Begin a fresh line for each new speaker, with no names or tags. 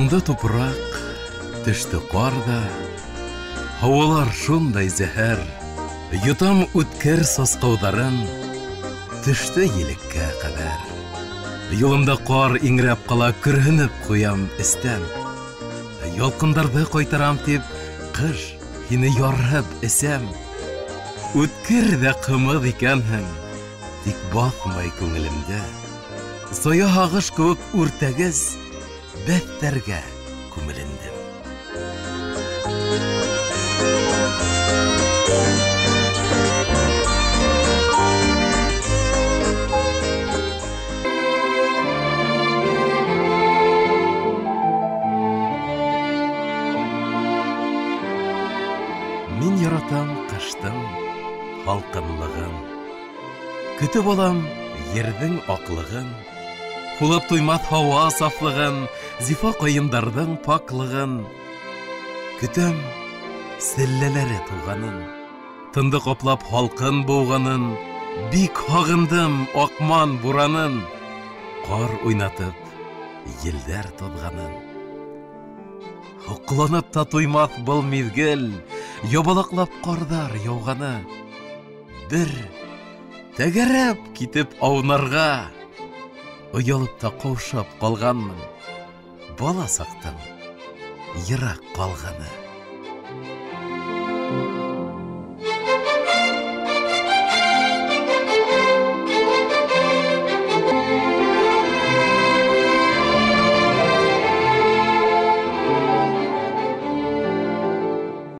Янды тупрак, төшті қарда, Хавалар шундай зәһәр, Ютам үткер сасқаударын, Төшті елеккә қадар. Юлымда қар иңрәп қала, Күрһенеп қуям істән. Ялқындарды қайтарам тип, Қыш, һине ярһып эсәм. Үткер дә ҡымыҙ икәнһең, Тик баҫмай күңелемдә. Сая һағыш кеүек үртәгес, Бәҫтәргә күмелендем. Мин яратам ҡыштың һалҡынлығын, көтөп алам ерҙең аҡлығын, һулап туймаҫ һауа сафлығын, зифа ҡайындарҙың паклығын. Көтәм селләләре тыуғанын, тынды ҡаплап һалҡын быуғанын, бик һағындым аҡман буранын, ҡар уйнатып елдәр тоҙғанын. Һоҡланып та туймаҫ был миҙгел, ябалаҡлап ҡарҙар яуғаны. Бер тәгәрәп китеп аунарға, оялып та ҡаушап ҡалғанмын, бала саҡтың йыраҡ ҡалғаны.